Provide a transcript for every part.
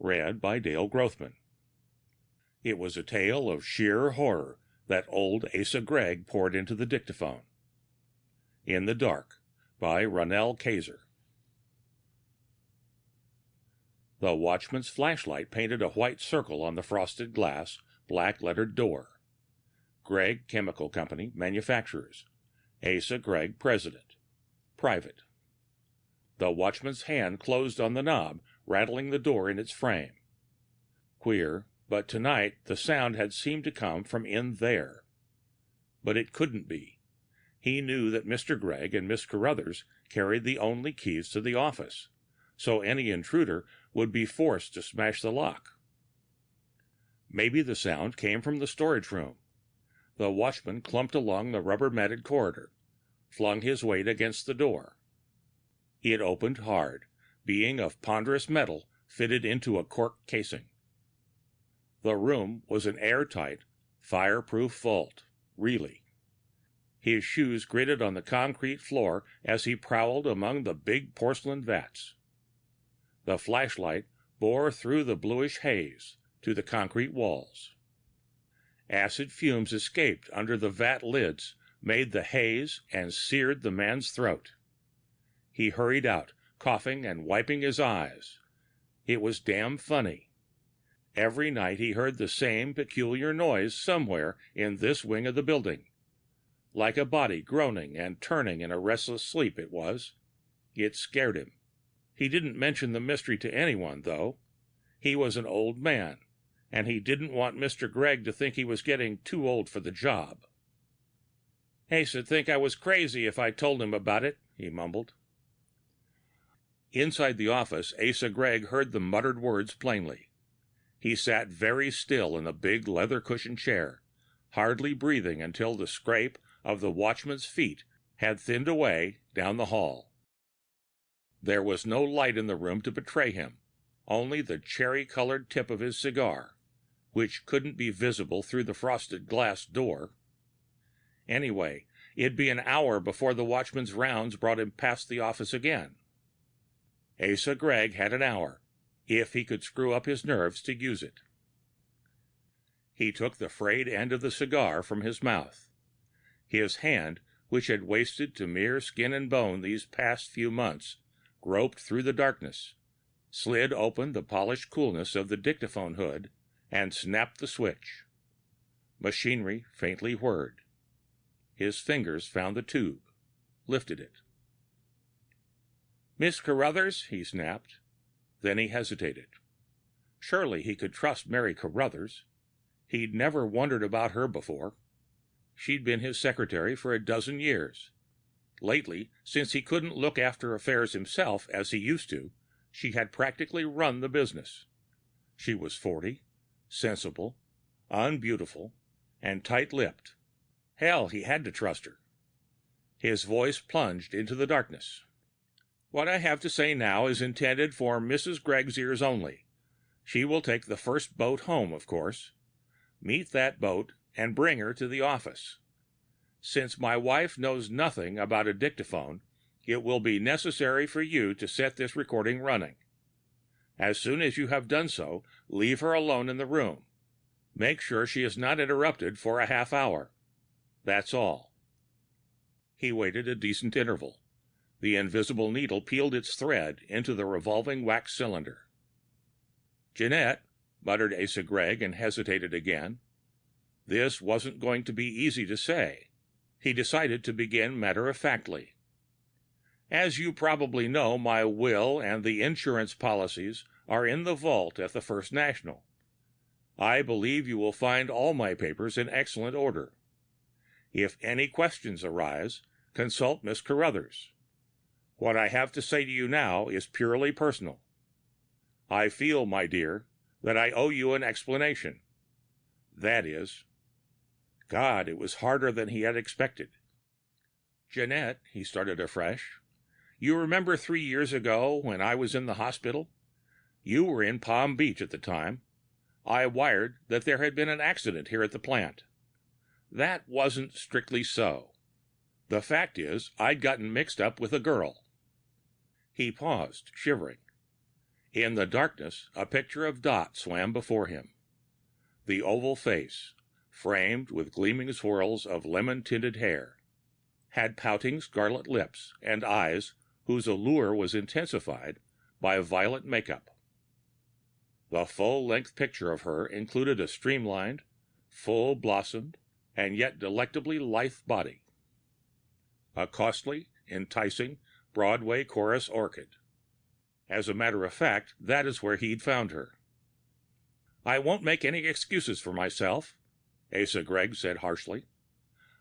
read by Dale Grothman. It was a tale of sheer horror that old Asa Gregg poured into the dictaphone. In the Dark, by Ronal Kayser. The watchman's flashlight painted a white circle on the frosted glass, black-lettered door. Gregg Chemical Company, manufacturers. Asa Gregg, president. Private. The watchman's hand closed on the knob, rattling the door in its frame. Queer, but tonight the sound had seemed to come from in there. But it couldn't be. He knew that Mr. Gregg and Miss Carruthers carried the only keys to the office, so any intruder would be forced to smash the lock. Maybe the sound came from the storage room. The watchman clumped along the rubber-matted corridor, flung his weight against the door. It opened hard, being of ponderous metal fitted into a cork casing. The room was an airtight, fireproof vault, really. His shoes gritted on the concrete floor as he prowled among the big porcelain vats. The flashlight bore through the bluish haze to the concrete walls. Acid fumes escaped under the vat lids, made the haze, and seared the man's throat. He hurried out, coughing and wiping his eyes. It was damn funny. Every night he heard the same peculiar noise somewhere in this wing of the building. Like a body groaning and turning in a restless sleep, it was. It scared him. He didn't mention the mystery to anyone, though. He was an old man, and he didn't want Mr. Gregg to think he was getting too old for the job. "Ace'd think I was crazy if I told him about it," he mumbled. Inside the office, Asa Gregg heard the muttered words plainly. He sat very still in a big leather-cushioned chair, hardly breathing until the scrape of the watchman's feet had thinned away down the hall. There was no light in the room to betray him, only the cherry-colored tip of his cigar, which couldn't be visible through the frosted glass door. Anyway, it'd be an hour before the watchman's rounds brought him past the office again. Asa Gregg had an hour, if he could screw up his nerves to use it. He took the frayed end of the cigar from his mouth. His hand, which had wasted to mere skin and bone these past few months, groped through the darkness, slid open the polished coolness of the dictaphone hood, and snapped the switch. Machinery faintly whirred. His fingers found the tube, lifted it. "Miss Carruthers," he snapped. Then he hesitated. Surely he could trust Mary Carruthers. He'd never wondered about her before. She'd been his secretary for a dozen years. Lately, since he couldn't look after affairs himself as he used to, she had practically run the business. She was 40, sensible, unbeautiful, and tight-lipped. Hell, he had to trust her. His voice plunged into the darkness. "What I have to say now is intended for Mrs. Gregg's ears only. She will take the first boat home, of course. Meet that boat and bring her to the office. Since my wife knows nothing about a dictaphone, it will be necessary for you to set this recording running. As soon as you have done so, leave her alone in the room. Make sure she is not interrupted for a half hour. That's all." He waited a decent interval. The invisible needle peeled its thread into the revolving wax cylinder. "Jeanette," muttered Asa Gregg, and hesitated again. This wasn't going to be easy to say. He decided to begin matter-of-factly. "As you probably know, my will and the insurance policies are in the vault at the First National. I believe you will find all my papers in excellent order. If any questions arise, consult Miss Carruthers. What I have to say to you now is purely personal. I feel, my dear, that I owe you an explanation. That is..." God, it was harder than he had expected. "Jeanette," he started afresh, "you remember 3 years ago when I was in the hospital? You were in Palm Beach at the time. I wired that there had been an accident here at the plant. That wasn't strictly so. The fact is, I'd gotten mixed up with a girl." He paused, shivering. In the darkness, a picture of Dot swam before him. The oval face, framed with gleaming swirls of lemon-tinted hair, had pouting scarlet lips and eyes whose allure was intensified by violet makeup. The full-length picture of her included a streamlined, full-blossomed, and yet delectably lithe body. A costly, enticing Broadway chorus orchid. As a matter of fact, that is where he'd found her. "I won't make any excuses for myself," Asa Gregg said harshly.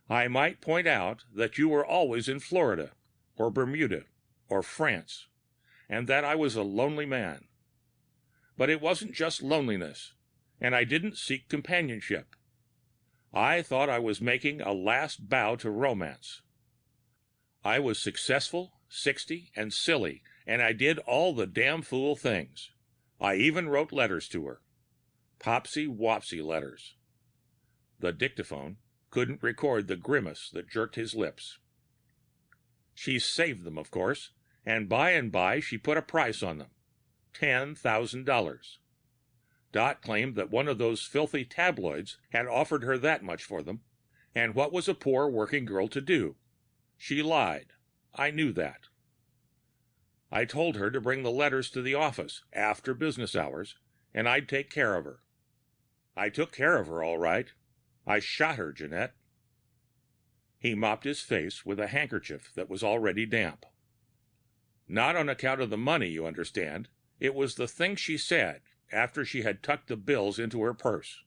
"I might point out that you were always in Florida, or Bermuda, or France, and that I was a lonely man. But it wasn't just loneliness, and I didn't seek companionship. I thought I was making a last bow to romance. I was successful, 60, and silly, and I did all the damn fool things. I even wrote letters to her. Popsy-wopsy letters." The dictaphone couldn't record the grimace that jerked his lips. "She saved them, of course, and by she put a price on them. $10,000. Dot claimed that one of those filthy tabloids had offered her that much for them, and what was a poor working girl to do? She lied. I knew that. I told her to bring the letters to the office after business hours, and I'd take care of her. I took care of her, all right. I shot her, Jeanette." He mopped his face with a handkerchief that was already damp. "Not on account of the money, you understand. It was the things she said after she had tucked the bills into her purse.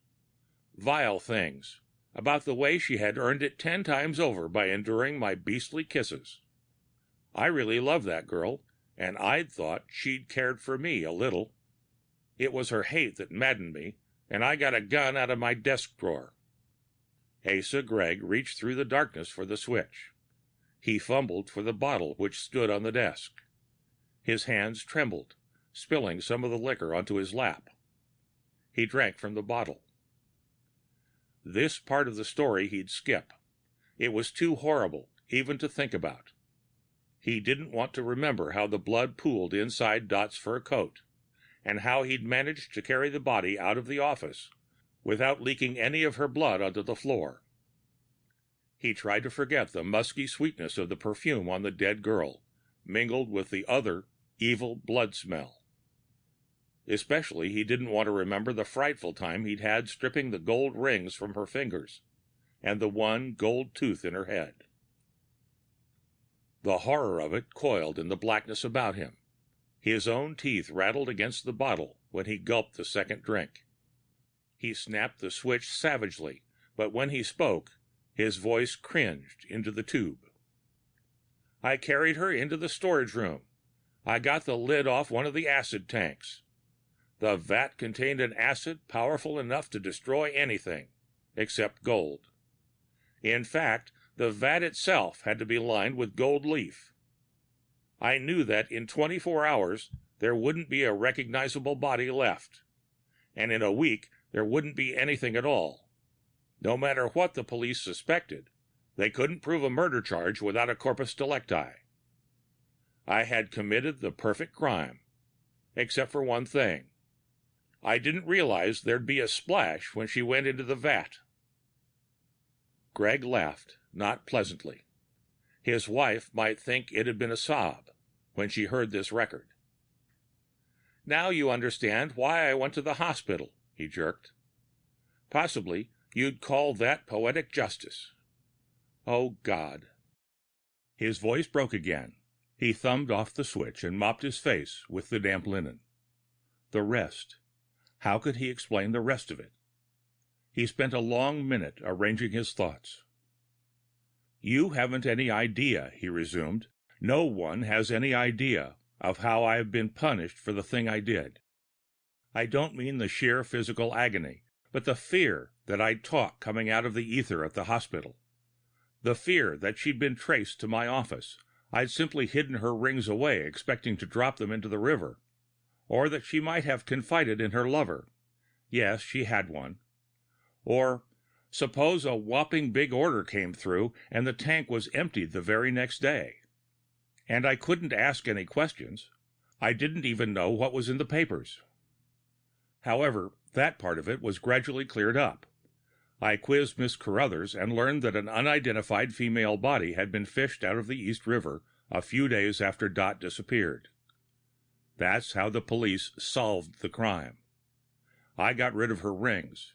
Vile things, about the way she had earned it 10 times over by enduring my beastly kisses. I really loved that girl, and I'd thought she'd cared for me a little. It was her hate that maddened me, and I got a gun out of my desk drawer." Asa Gregg reached through the darkness for the switch. He fumbled for the bottle which stood on the desk. His hands trembled, spilling some of the liquor onto his lap. He drank from the bottle. This part of the story he'd skip. It was too horrible even to think about. He didn't want to remember how the blood pooled inside Dot's fur coat, and how he'd managed to carry the body out of the office without leaking any of her blood onto the floor. He tried to forget the musky sweetness of the perfume on the dead girl, mingled with the other evil blood smell. Especially, he didn't want to remember the frightful time he'd had stripping the gold rings from her fingers and the one gold tooth in her head. The horror of it coiled in the blackness about him. His own teeth rattled against the bottle when he gulped the second drink. He snapped the switch savagely, but when he spoke, his voice cringed into the tube. "I carried her into the storage room. I got the lid off one of the acid tanks. The vat contained an acid powerful enough to destroy anything, except gold. In fact, the vat itself had to be lined with gold leaf. I knew that in 24 hours there wouldn't be a recognizable body left, and in a week there wouldn't be anything at all. No matter what the police suspected, they couldn't prove a murder charge without a corpus delicti. I had committed the perfect crime, except for one thing. I didn't realize there'd be a splash when she went into the vat." Gregg laughed, not pleasantly. His wife might think it had been a sob when she heard this record. "Now you understand why I went to the hospital," he jerked. "Possibly you'd call that poetic justice. Oh, God." His voice broke again. He thumbed off the switch and mopped his face with the damp linen. The rest. How could he explain the rest of it? He spent a long minute arranging his thoughts. "You haven't any idea," he resumed. "No one has any idea of how I've been punished for the thing I did. I don't mean the sheer physical agony, but the fear that I'd talk coming out of the ether at the hospital. The fear that she'd been traced to my office. I'd simply hidden her rings away, expecting to drop them into the river. Or that she might have confided in her lover. Yes, she had one. Or suppose a whopping big order came through and the tank was emptied the very next day. And I couldn't ask any questions. I didn't even know what was in the papers. However, that part of it was gradually cleared up. I quizzed Miss Carruthers and learned that an unidentified female body had been fished out of the East River a few days after Dot disappeared. That's how the police solved the crime. I got rid of her rings.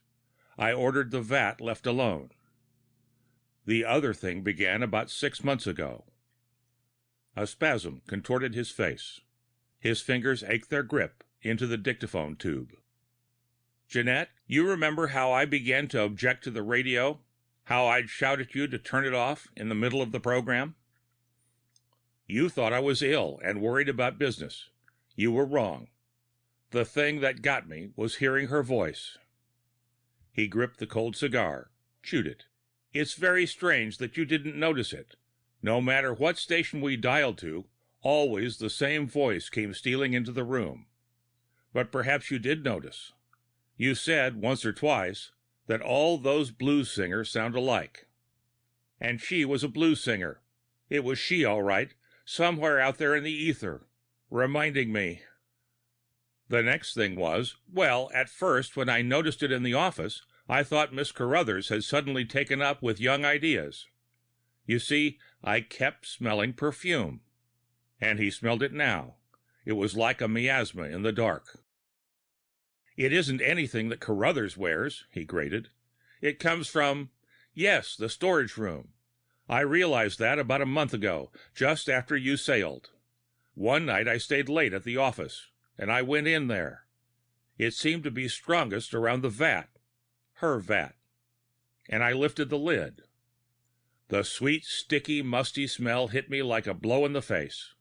I ordered the vat left alone. The other thing began about 6 months ago. A spasm contorted his face. His fingers ached their grip into the dictaphone tube. Jeanette, you remember how I began to object to the radio? How I'd shout at you to turn it off in the middle of the program? You thought I was ill and worried about business. You were wrong. The thing that got me was hearing her voice. He gripped the cold cigar, chewed it. It's very strange that you didn't notice it. No matter what station we dialed to, always the same voice came stealing into the room. But perhaps you did notice. You said once or twice that all those blues singers sound alike. And she was a blues singer. It was she, all right, somewhere out there in the ether, reminding me. The next thing was, well, at first, when I noticed it in the office, I thought Miss Carruthers had suddenly taken up with young ideas. You see, I kept smelling perfume. And he smelled it now. It was like a miasma in the dark. It isn't anything that Carruthers wears, he grated. It comes from, yes, the storage room. I realized that about a month ago, just after you sailed. One night I stayed late at the office, and I went in there. It seemed to be strongest around the vat, her vat, and I lifted the lid. The sweet, sticky, musty smell hit me like a blow in the face.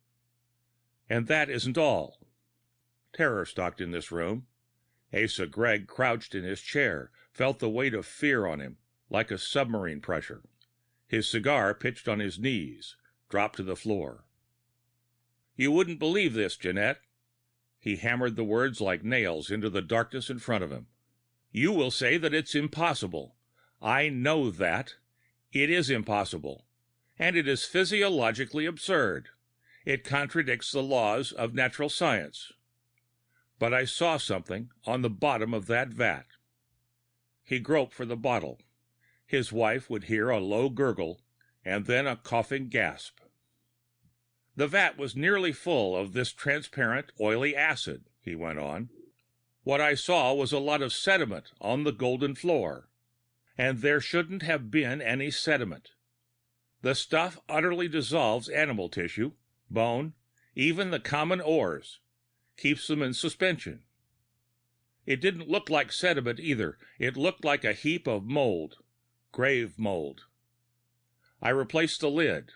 And that isn't all. Terror stalked in this room. Asa Gregg crouched in his chair, felt the weight of fear on him, like a submarine pressure. His cigar pitched on his knees, dropped to the floor. You wouldn't believe this, Jeanette. He hammered the words like nails into the darkness in front of him. You will say that it's impossible. I know that. It is impossible. And it is physiologically absurd. It contradicts the laws of natural science. But I saw something on the bottom of that vat. He groped for the bottle. His wife would hear a low gurgle and then a coughing gasp. The vat was nearly full of this transparent, oily acid, he went on. What I saw was a lot of sediment on the golden floor. And there shouldn't have been any sediment. The stuff utterly dissolves animal tissue, bone, even the common ores. Keeps them in suspension. It didn't look like sediment either. It looked like a heap of mold, grave mold. I replaced the lid.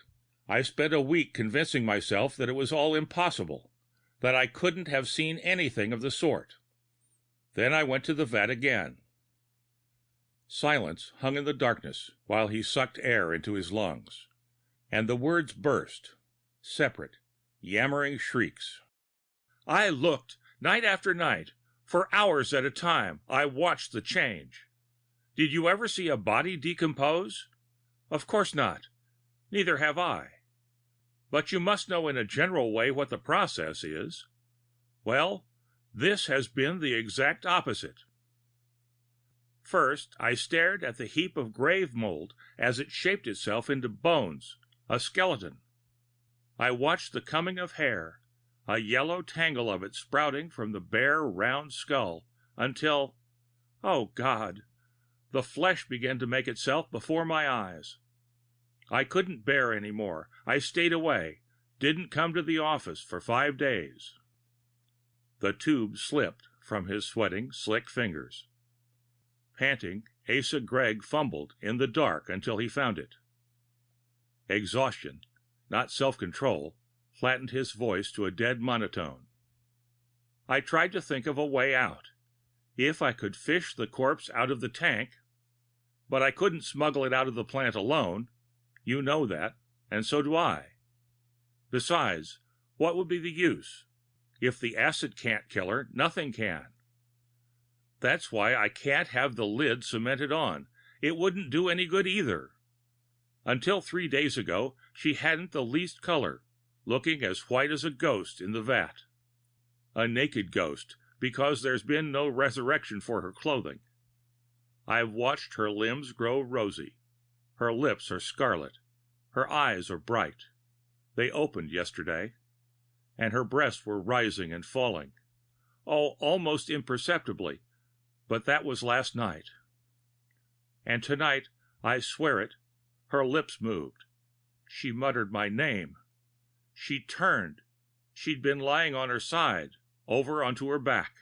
I spent a week convincing myself that it was all impossible, that I couldn't have seen anything of the sort. Then I went to the vat again. Silence hung in the darkness while he sucked air into his lungs, and the words burst, separate, yammering shrieks. I looked, night after night, for hours at a time. I watched the change. Did you ever see a body decompose? Of course not. Neither have I. But you must know in a general way what the process is. Well, this has been the exact opposite. First, I stared at the heap of grave mold as it shaped itself into bones, a skeleton. I watched the coming of hair, a yellow tangle of it sprouting from the bare, round skull, until, oh God, the flesh began to make itself before my eyes. I couldn't bear any more. I stayed away, didn't come to the office for 5 days. The tube slipped from his sweating, slick fingers. Panting, Asa Gregg fumbled in the dark until he found it. Exhaustion, not self-control, flattened his voice to a dead monotone. I tried to think of a way out. If I could fish the corpse out of the tank, but I couldn't smuggle it out of the plant alone. You know that, and so do I. Besides, what would be the use? If the acid can't kill her, nothing can. That's why I can't have the lid cemented on. It wouldn't do any good either. Until 3 days ago, she hadn't the least color, looking as white as a ghost in the vat. a naked ghost, because there's been no resurrection for her clothing. I've watched her limbs grow rosy. Her lips are scarlet. Her eyes are bright. They opened yesterday. And her breasts were rising and falling. Oh, almost imperceptibly, but that was last night. And tonight, I swear it, her lips moved. She muttered my name. She turned. She'd been lying on her side, over onto her back.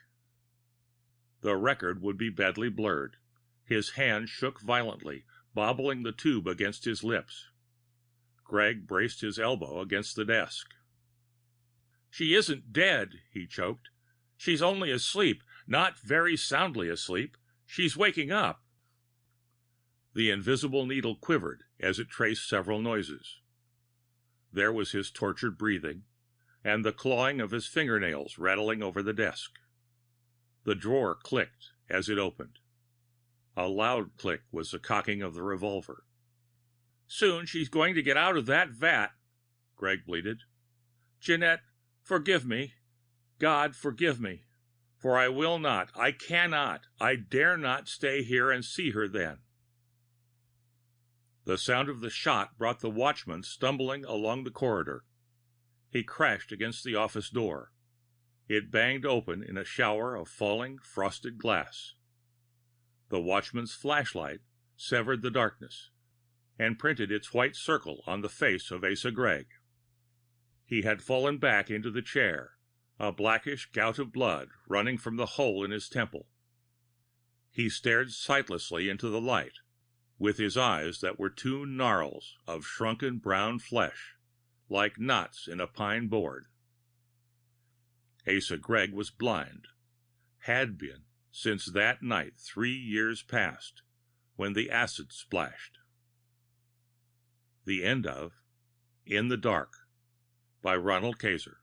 The record would be badly blurred. His hand shook violently, bobbling the tube against his lips. Greg braced his elbow against the desk. "She isn't dead," he choked. "She's only asleep, not very soundly asleep. She's waking up." The invisible needle quivered as it traced several noises. There was his tortured breathing, and the clawing of his fingernails rattling over the desk. The drawer clicked as it opened. A loud click was the cocking of the revolver. "Soon she's going to get out of that vat," Greg bleated. "Jeanette, forgive me. God, forgive me. For I will not, I cannot, I dare not stay here and see her then." The sound of the shot brought the watchman stumbling along the corridor. He crashed against the office door. It banged open in a shower of falling, frosted glass. The watchman's flashlight severed the darkness and printed its white circle on the face of Asa Gregg. He had fallen back into the chair, a blackish gout of blood running from the hole in his temple. He stared sightlessly into the light, with his eyes that were two gnarls of shrunken brown flesh, like knots in a pine board. Asa Gregg was blind, had been since that night 3 years past, when the acid splashed. The end of In the Dark by Ronal Kayser.